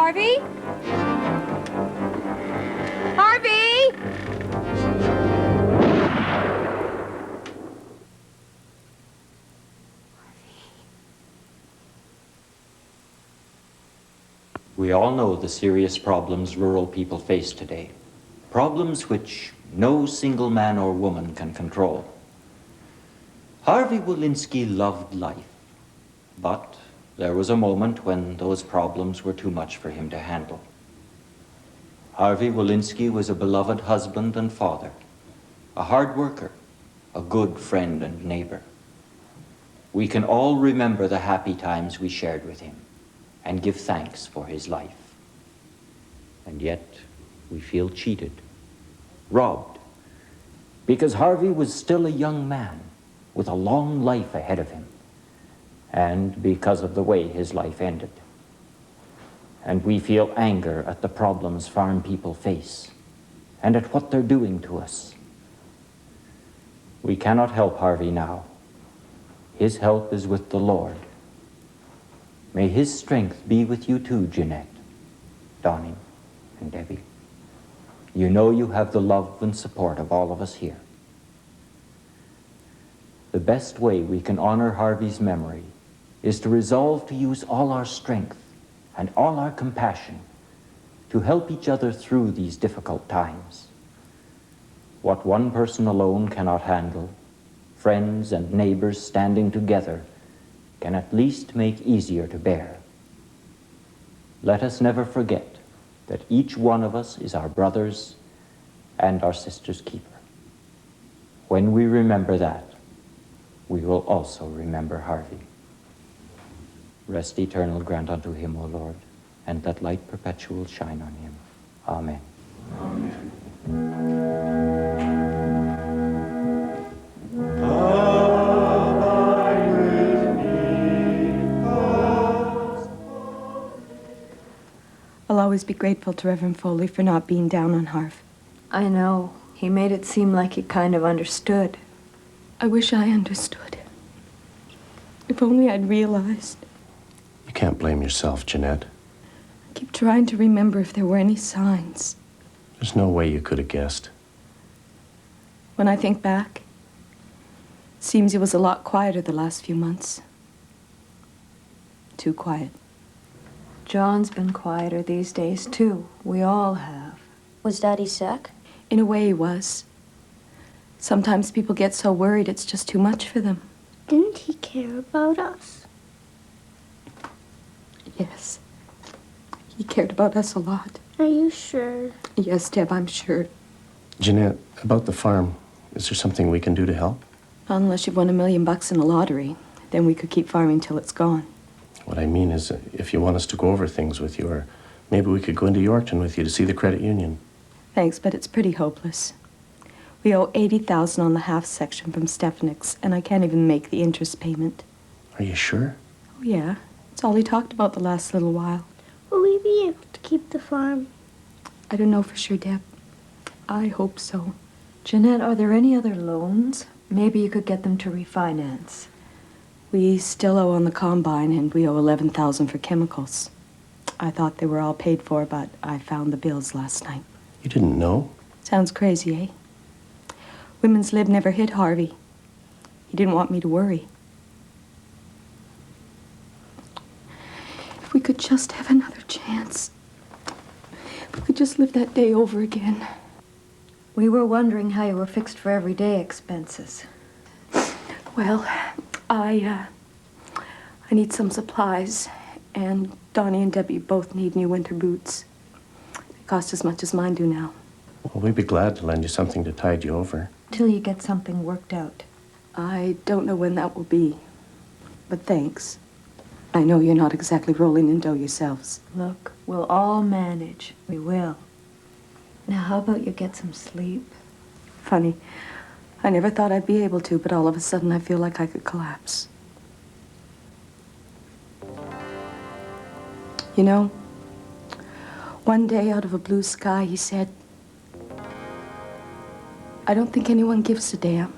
Harvey? Harvey! We all know the serious problems rural people face today. Problems which no single man or woman can control. Harvey Wolinski loved life, but there was a moment when those problems were too much for him to handle. Harvey Wolinski was a beloved husband and father, a hard worker, a good friend and neighbor. We can all remember the happy times we shared with him and give thanks for his life. And yet, we feel cheated, robbed, because Harvey was still a young man with a long life ahead of him, and because of the way his life ended. And we feel anger at the problems farm people face, and at what they're doing to us. We cannot help Harvey now. His help is with the Lord. May his strength be with you too, Jeanette, Donnie, and Debbie. You know you have the love and support of all of us here. The best way we can honor Harvey's memory is to resolve to use all our strength and all our compassion to help each other through these difficult times. What one person alone cannot handle, friends and neighbors standing together can at least make easier to bear. Let us never forget that each one of us is our brother's and our sister's keeper. When we remember that, we will also remember Harvey. Rest eternal grant unto him, O Lord, and that light perpetual shine on him. Amen. Amen. I'll always be grateful to Reverend Foley for not being down on Harv. I know. He made it seem like he kind of understood. I wish I understood. If only I'd realized. You can't blame yourself, Jeanette. I keep trying to remember if there were any signs. There's no way you could have guessed. When I think back, it seems he was a lot quieter the last few months. Too quiet. John's been quieter these days, too. We all have. Was Daddy sick? In a way, he was. Sometimes people get so worried it's just too much for them. Didn't he care about us? Yes. He cared about us a lot. Are you sure? Yes, Deb, I'm sure. Jeanette, about the farm, is there something we can do to help? Unless you've won $1 million in the lottery, then we could keep farming till it's gone. What I mean is, if you want us to go over things with you, or maybe we could go into Yorkton with you to see the credit union. Thanks, but it's pretty hopeless. We owe $80,000 on the half section from Stefanik's, and I can't even make the interest payment. Are you sure? Oh, yeah. It's all he talked about the last little while. Will we be able to keep the farm? I don't know for sure, Deb. I hope so. Jeanette, are there any other loans? Maybe you could get them to refinance. We still owe on the combine, and we owe $11,000 for chemicals. I thought they were all paid for, but I found the bills last night. You didn't know? Sounds crazy, eh? Women's Lib never hit Harvey. He didn't want me to worry. If we could just have another chance. If we could just live that day over again. We were wondering how you were fixed for everyday expenses. Well, I need some supplies, and Donnie and Debbie both need new winter boots. They cost as much as mine do now. Well, we'd be glad to lend you something to tide you over. Till you get something worked out. I don't know when that will be, but thanks. I know you're not exactly rolling in dough yourselves. Look, we'll all manage. We will. Now, how about you get some sleep? Funny. I never thought I'd be able to, but all of a sudden I feel like I could collapse. You know, one day out of a blue sky, he said, "I don't think anyone gives a damn."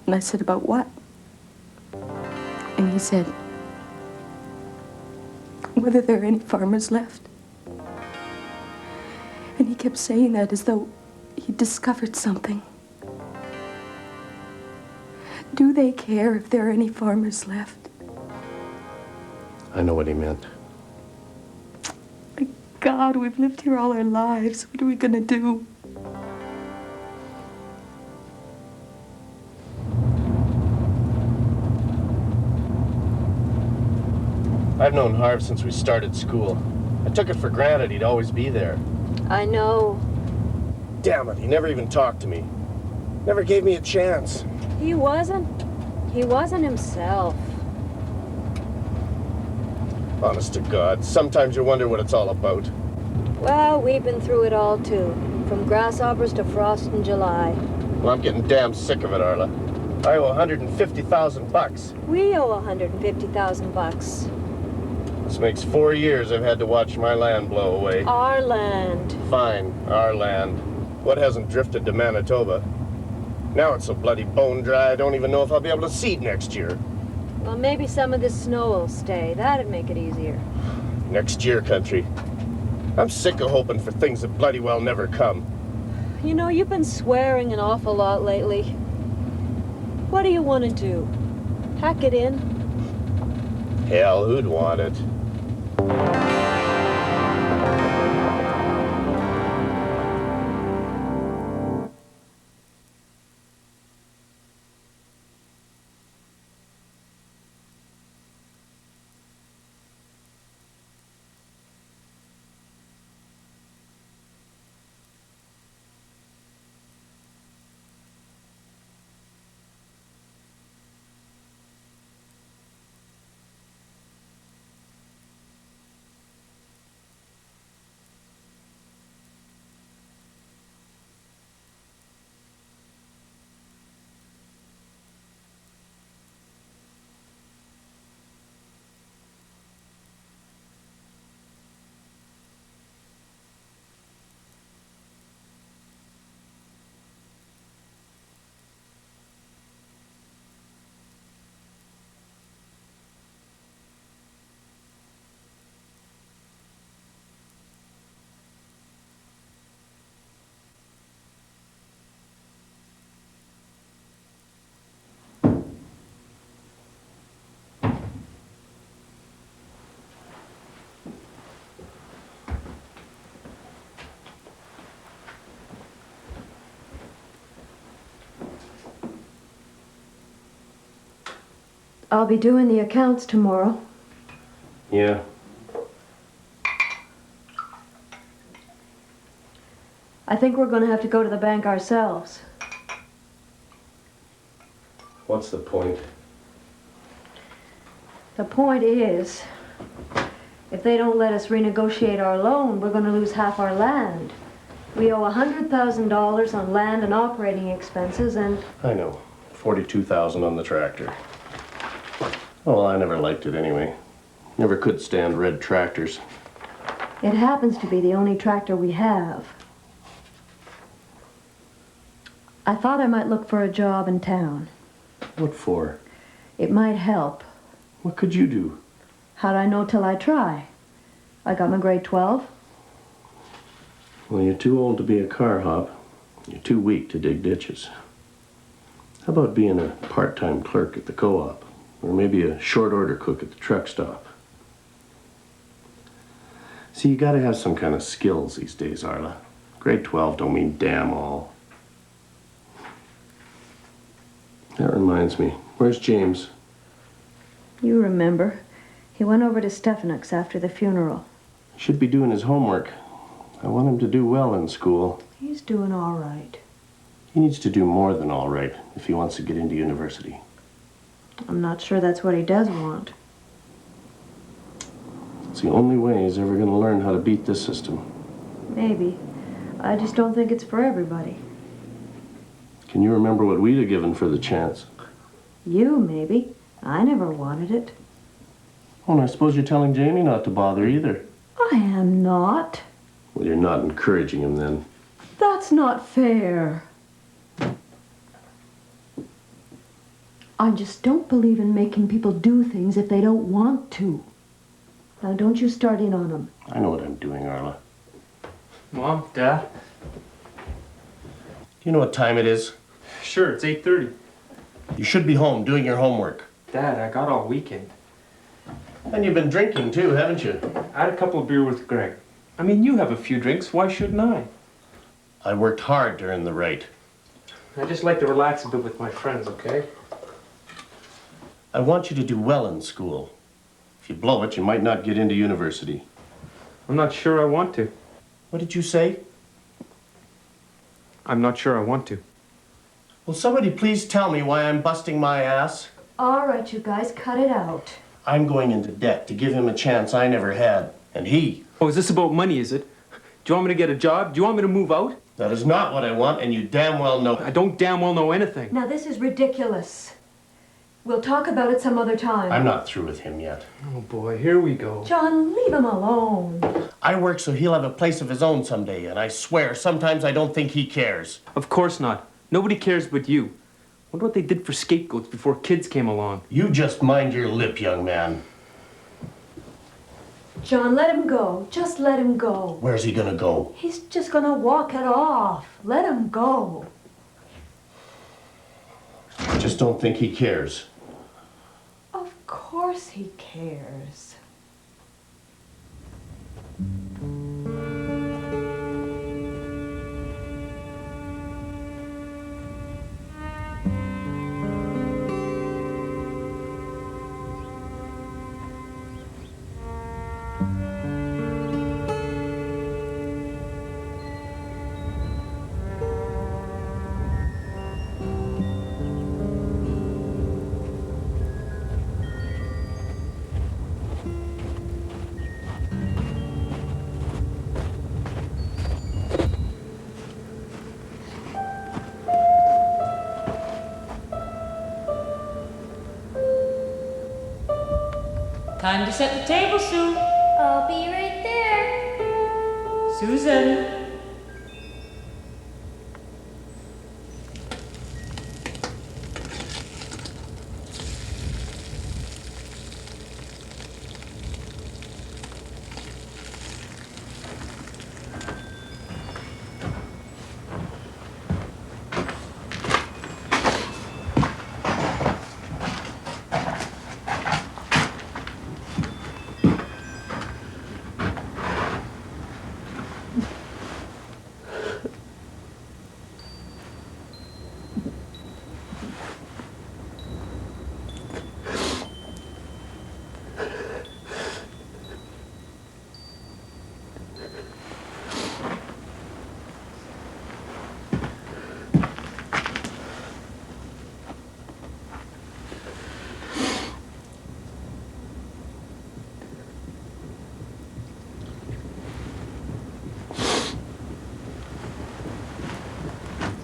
And I said, "About what?" And he said, whether there are any farmers left. And he kept saying that as though he'd discovered something. Do they care if there are any farmers left? I know what he meant. My God, we've lived here all our lives. What are we gonna do? I've known Harv since we started school. I took it for granted he'd always be there. I know. Damn it, he never even talked to me. Never gave me a chance. He wasn't himself. Honest to God, sometimes you wonder what it's all about. Well, we've been through it all too. From grasshoppers to frost in July. Well, I'm getting damn sick of it, Arla. I owe $150,000. We owe $150,000. This makes 4 years I've had to watch my land blow away. Our land. Fine, our land. What hasn't drifted to Manitoba? Now it's so bloody bone dry, I don't even know if I'll be able to seed next year. Well, maybe some of this snow will stay. That'd make it easier. Next year, country. I'm sick of hoping for things that bloody well never come. You know, you've been swearing an awful lot lately. What do you want to do? Pack it in? Hell, who'd want it? I'll be doing the accounts tomorrow. Yeah. I think we're going to have to go to the bank ourselves. What's the point? The point is, if they don't let us renegotiate our loan, we're going to lose half our land. We owe $100,000 on land and operating expenses, and I know. 42,000 on the tractor. Well, I never liked it anyway. Never could stand red tractors. it happens to be the only tractor we have. I thought I might look for a job in town. What for? It might help. What could you do? How'd I know till I try? I got my grade 12. Well, you're too old to be a car hop. You're too weak to dig ditches. How about being a part-time clerk at the co-op? Or maybe a short order cook at the truck stop? See, you gotta have some kind of skills these days, Arla. Grade 12 don't mean damn all. That reminds me, where's James? You remember. He went over to Stefanek's after the funeral. Should be doing his homework. I want him to do well in school. He's doing all right. He needs to do more than all right if he wants to get into university. I'm not sure that's what he does want. It's the only way he's ever going to learn how to beat this system. Maybe. I just don't think it's for everybody. Can you remember what we'd have given for the chance? You, maybe. I never wanted it. Oh, and I suppose you're telling Jamie not to bother either. I am not. Well, you're not encouraging him then. That's not fair. I just don't believe in making people do things if they don't want to. Now, don't you start in on them. I know what I'm doing, Arla. Mom, Dad? Do you know what time it is? Sure, it's 8:30. You should be home doing your homework. Dad, I got all weekend. And you've been drinking too, haven't you? I had a couple of beer with Greg. I mean, you have a few drinks. Why shouldn't I? I worked hard to earn the right. I just like to relax a bit with my friends, okay? I want you to do well in school. If you blow it, you might not get into university. I'm not sure I want to. What did you say? I'm not sure I want to. Will somebody please tell me why I'm busting my ass? All right, you guys, cut it out. I'm going into debt to give him a chance I never had. And he. Oh, is this about money, is it? Do you want me to get a job? Do you want me to move out? That is not what I want, and you damn well know. I don't damn well know anything. Now, this is ridiculous. We'll talk about it some other time. I'm not through with him yet. Oh boy, here we go. John, leave him alone. I work so he'll have a place of his own someday, and I swear sometimes I don't think he cares. Of course not. Nobody cares but you. Wonder what they did for scapegoats before kids came along. You just mind your lip, young man. John, let him go. Just let him go. Where's he gonna go? He's just gonna walk it off. Let him go. I just don't think he cares. Of course he cares. Time to set the table, Sue. I'll be right there. Susan.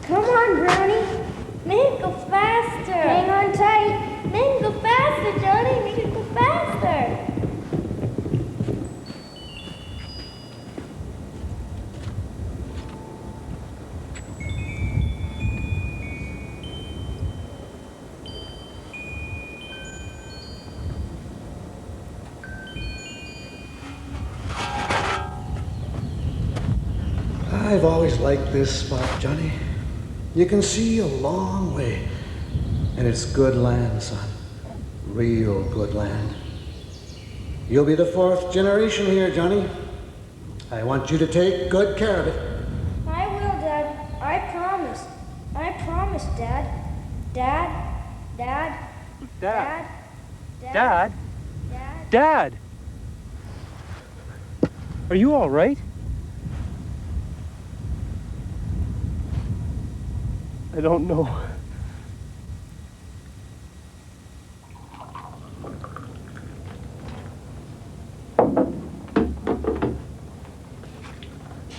Come on, Brownie. Make it go faster. Hang on tight. Make it go faster, Johnny. Make it go faster. I've always liked this spot, Johnny. You can see a long way. And it's good land, son. Real good land. You'll be the 4th generation here, Johnny. I want you to take good care of it. I will, Dad. I promise. I promise, Dad. Dad. Dad. Dad. Dad. Dad. Dad. Dad. Are you all right? I don't know.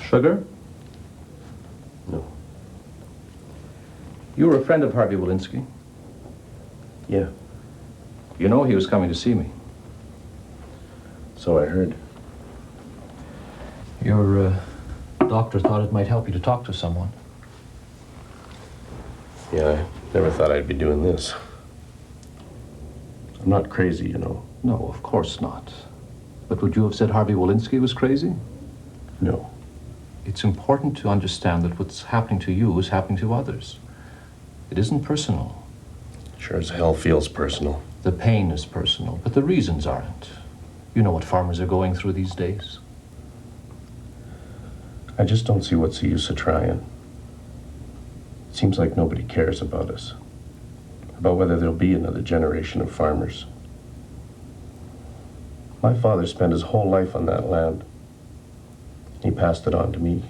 Sugar? No. You were a friend of Harvey Walensky. Yeah, You know he was coming to see me. so I heard. Your doctor thought it might help you to talk to someone. Yeah, I never thought I'd be doing this. I'm not crazy, you know. No, of course not. But would you have said Harvey Walensky was crazy? No. It's important to understand that what's happening to you is happening to others. It isn't personal. Sure as hell feels personal. The pain is personal, but the reasons aren't. You know what farmers are going through these days. I just don't see what's the use of trying. It seems like nobody cares about us. About whether there'll be another generation of farmers. My father spent his whole life on that land. He passed it on to me.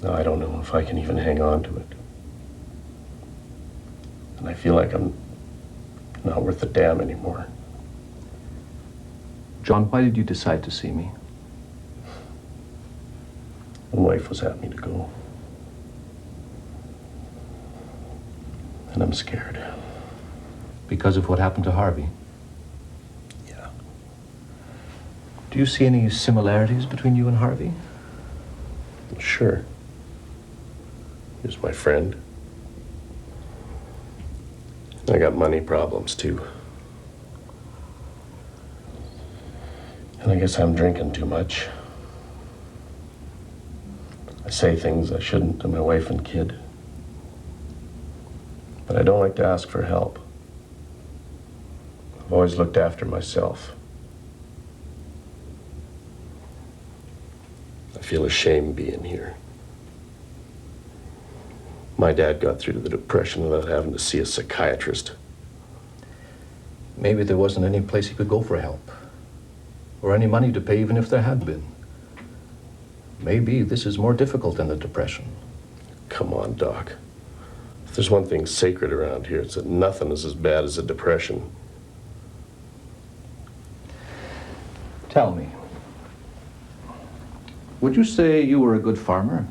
Now, I don't know if I can even hang on to it. And I feel like I'm not worth a damn anymore. John, why did you decide to see me? My wife was at me to go. And I'm scared. Because of what happened to Harvey? Yeah. Do you see any similarities between you and Harvey? Sure. He was my friend. I got money problems, too. And I guess I'm drinking too much. I say things I shouldn't to my wife and kid. But I don't like to ask for help. I've always looked after myself. I feel ashamed being here. My dad got through the depression without having to see a psychiatrist. Maybe there wasn't any place he could go for help. Or any money to pay even if there had been. Maybe this is more difficult than the depression. Come on, Doc. If there's one thing sacred around here, it's that nothing is as bad as a depression. Tell me, would you say you were a good farmer?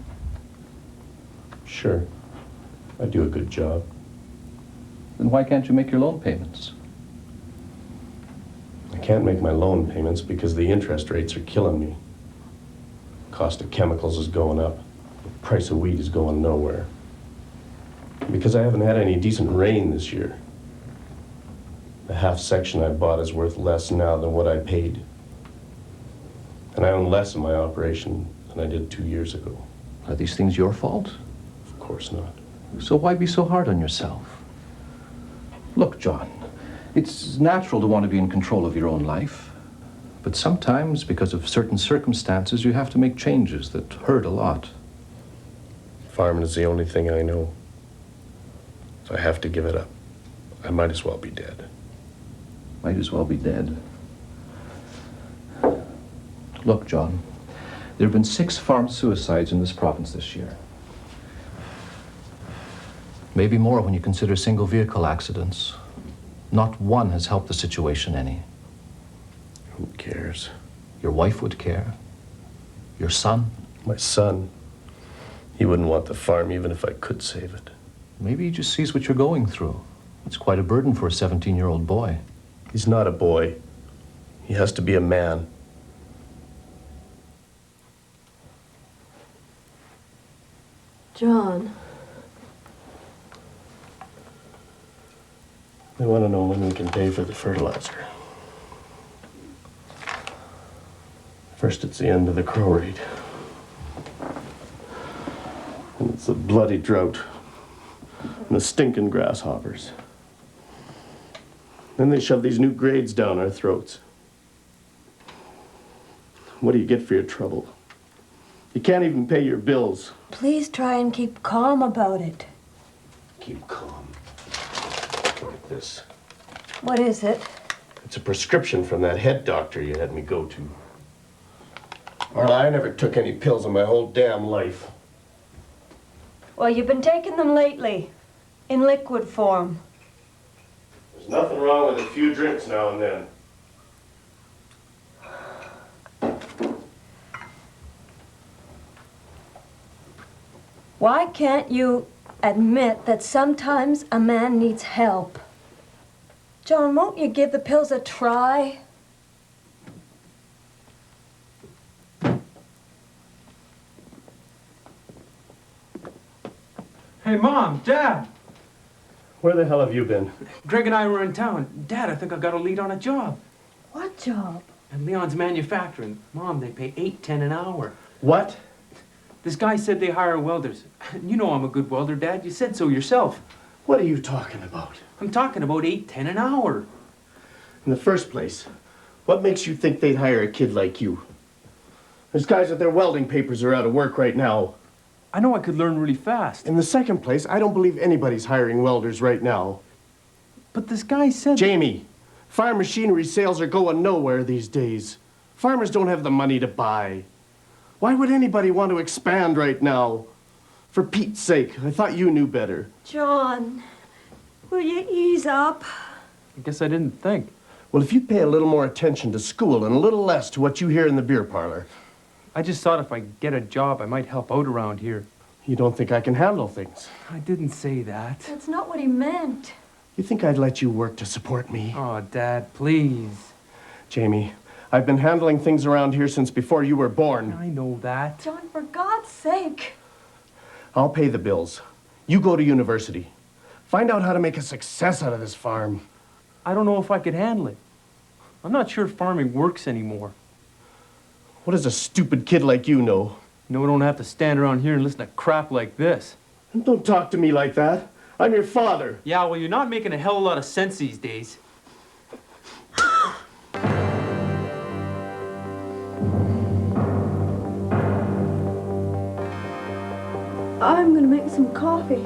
Sure. I do a good job. Then why can't you make your loan payments? I can't make my loan payments because the interest rates are killing me. Cost of chemicals is going up. The price of wheat is going nowhere. Because I haven't had any decent rain this year. The half section I bought is worth less now than what I paid. And I own less in my operation than I did 2 years ago. Are these things your fault? Of course not. So why be so hard on yourself? Look, John, it's natural to want to be in control of your own life. But sometimes, because of certain circumstances, you have to make changes that hurt a lot. Farming is the only thing I know. If I have to give it up, I might as well be dead. Might as well be dead. Look, John, there have been 6 farm suicides in this province this year. Maybe more when you consider single vehicle accidents. Not one has helped the situation any. Who cares? Your wife would care. Your son. My son. He wouldn't want the farm even if I could save it. Maybe he just sees what you're going through. It's quite a burden for a 17-year-old boy. He's not a boy. He has to be a man. John, They want to know when we can pay for the fertilizer. First, it's the end of the crow rate. And it's the bloody drought. And the stinking grasshoppers. Then they shove these new grades down our throats. What do you get for your trouble? You can't even pay your bills. please try and keep calm about it. Keep calm. Look at this. What is it? It's a prescription from that head doctor you had me go to. Marla, I never took any pills in my whole damn life. Well, you've been taking them lately, in liquid form. There's nothing wrong with a few drinks now and then. Why can't you admit that sometimes a man needs help? John, won't you give the pills a try? Hey, Mom, Dad. Where the hell have you been? Greg and I were in town. Dad, I think I got a lead on a job. What job? At Leon's Manufacturing. Mom, they pay $8.10 an hour. What? This guy said they hire welders. You know I'm a good welder, Dad. You said so yourself. What are you talking about? I'm talking about $8.10 an hour. In the first place, what makes you think they'd hire a kid like you? There's guys with their welding papers are out of work right now. I know I could learn really fast. In the second place, I don't believe anybody's hiring welders right now. But this guy said... Jamie, farm machinery sales are going nowhere these days. Farmers don't have the money to buy. Why would anybody want to expand right now? For Pete's sake, I thought you knew better. John, will you ease up? I guess I didn't think. Well, if you'd pay a little more attention to school and a little less to what you hear in the beer parlor. I just thought if I get a job, I might help out around here. You don't think I can handle things? I didn't say that. That's not what he meant. You think I'd let you work to support me? Oh, Dad, please. Jamie, I've been handling things around here since before you were born. I know that. John, for God's sake. I'll pay the bills. You go to university. Find out how to make a success out of this farm. I don't know if I could handle it. I'm not sure farming works anymore. What does a stupid kid like you know? You know, I don't have to stand around here and listen to crap like this. And don't talk to me like that. I'm your father. Yeah, well, you're not making a hell of a lot of sense these days. I'm gonna make some coffee.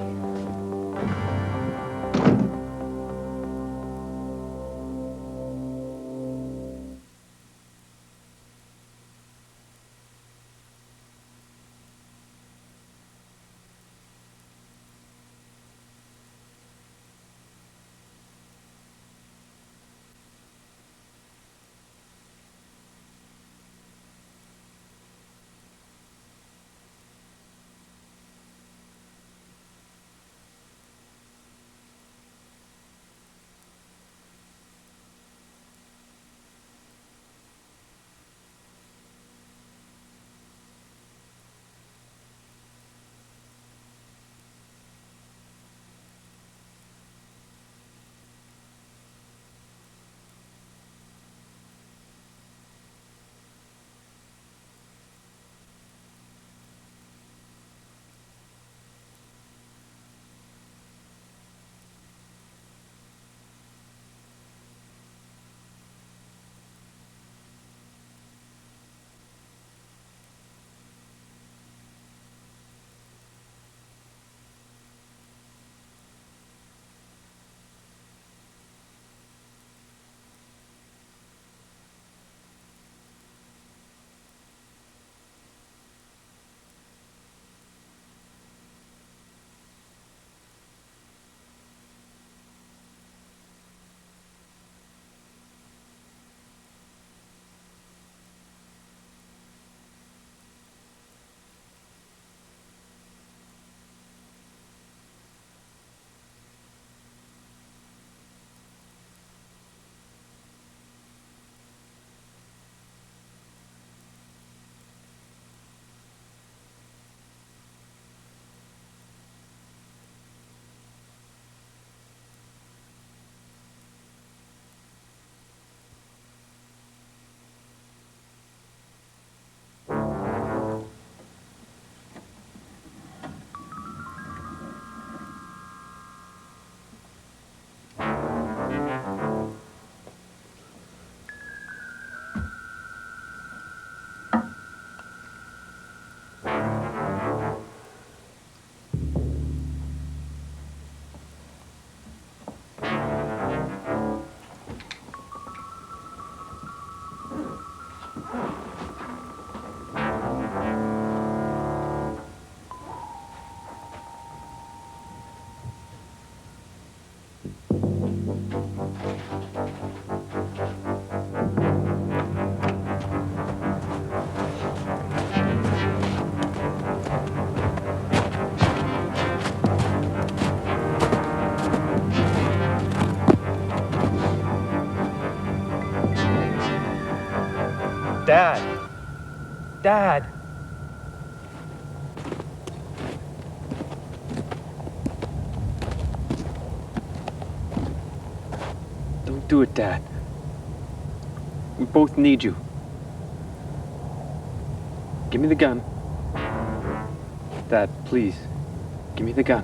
Dad! Dad! Don't do it, Dad. We both need you. Give me the gun. Dad, please. Give me the gun.